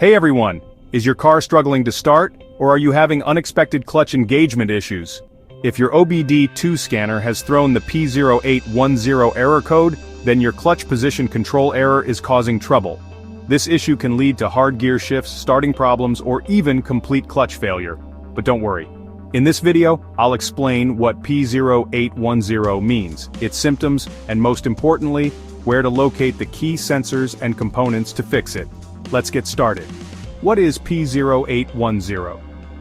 Hey everyone, is your car struggling to start, or are you having unexpected clutch engagement issues? If your obd2 scanner has thrown the P0810 error code, then your clutch position control error is causing trouble. This issue can lead to hard gear shifts, starting problems, or even complete clutch failure. But don't worry. In this video, I'll explain what P0810 means, its symptoms, and most importantly, where to locate the key sensors and components to fix it. Let's get started. What is P0810?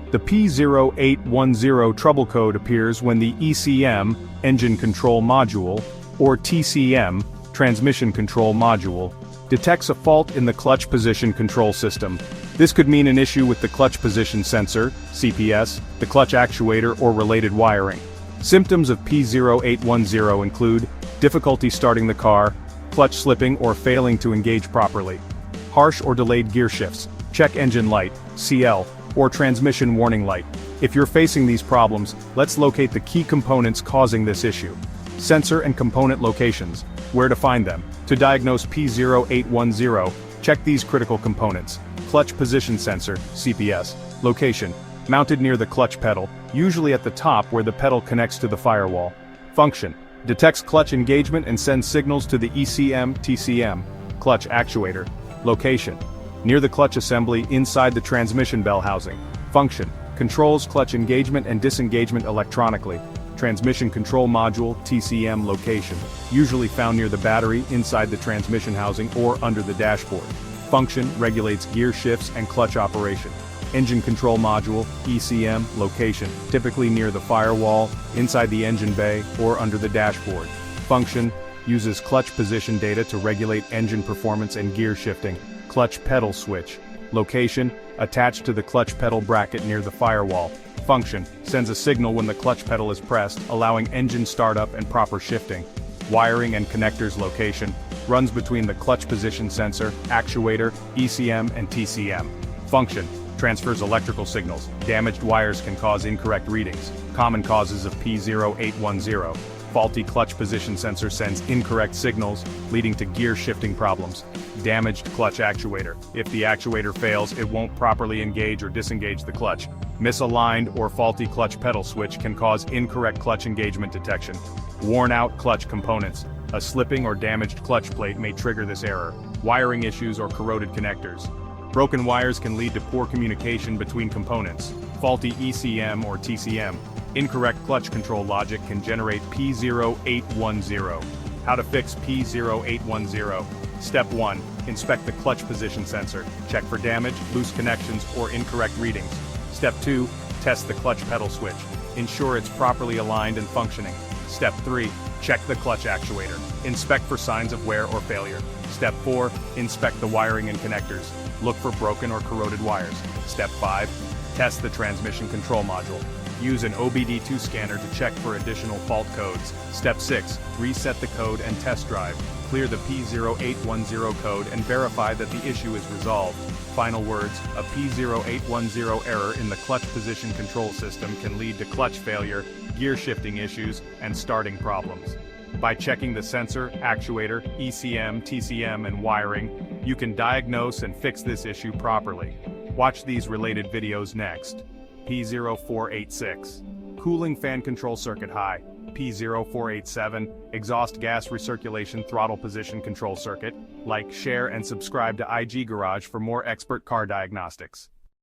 The P0810 trouble code appears when the ECM, Engine Control Module, or TCM, Transmission Control Module, detects a fault in the clutch position control system. This could mean an issue with the clutch position sensor, CPS, the clutch actuator, or related wiring. Symptoms of P0810 include difficulty starting the car, clutch slipping or failing to engage properly, harsh or delayed gear shifts, check engine light, CL, or transmission warning light. If you're facing these problems, let's locate the key components causing this issue. Sensor and component locations. Where to find them? To diagnose P0810, check these critical components. Clutch position sensor, CPS. Location. Mounted near the clutch pedal, usually at the top where the pedal connects to the firewall. Function. Detects clutch engagement and sends signals to the ECM, TCM. Clutch actuator. Location. Near the clutch assembly inside the transmission bell housing. Function. Controls clutch engagement and disengagement electronically. Transmission Control Module, TCM location. Usually found near the battery, inside the transmission housing, or under the dashboard. Function. Regulates gear shifts and clutch operation. Engine Control Module, ECM location. Typically near the firewall, inside the engine bay, or under the dashboard. Function. Uses clutch position data to regulate engine performance and gear shifting. Clutch pedal switch. Location. Attached to the clutch pedal bracket near the firewall. Function. Sends a signal when the clutch pedal is pressed, allowing engine startup and proper shifting. Wiring and connectors location. Runs between the clutch position sensor, actuator, ECM, and TCM. Function. Transfers electrical signals. Damaged wires can cause incorrect readings. Common causes of P0810. Faulty clutch position sensor sends incorrect signals, leading to gear shifting problems. Damaged clutch actuator. If the actuator fails, it won't properly engage or disengage the clutch. Misaligned or faulty clutch pedal switch can cause incorrect clutch engagement detection. Worn out clutch components. A slipping or damaged clutch plate may trigger this error. Wiring issues or corroded connectors. Broken wires can lead to poor communication between components. Faulty ECM or TCM. Incorrect clutch control logic can generate P0810. How to fix P0810. Step 1. Inspect the clutch position sensor. Check for damage, loose connections, or incorrect readings. Step 2. Test the clutch pedal switch. Ensure it's properly aligned and functioning. Step 3. Check the clutch actuator. Inspect for signs of wear or failure. Step 4. Inspect the wiring and connectors. Look for broken or corroded wires. Step 5. Test the transmission control module. Use an obd2 scanner to check for additional fault codes. Step 6. Reset the code and test drive. Clear the P0810 code and verify that the issue is resolved. Final words, a P0810 error in the clutch position control system can lead to clutch failure, gear shifting issues, and starting problems. By checking the sensor, actuator, ECM, TCM, and wiring, you can diagnose and fix this issue properly. Watch these related videos next. P0486. Cooling fan control circuit high. P0487. Exhaust gas recirculation throttle position control circuit. Like, share, and subscribe to IG Garage for more expert car diagnostics.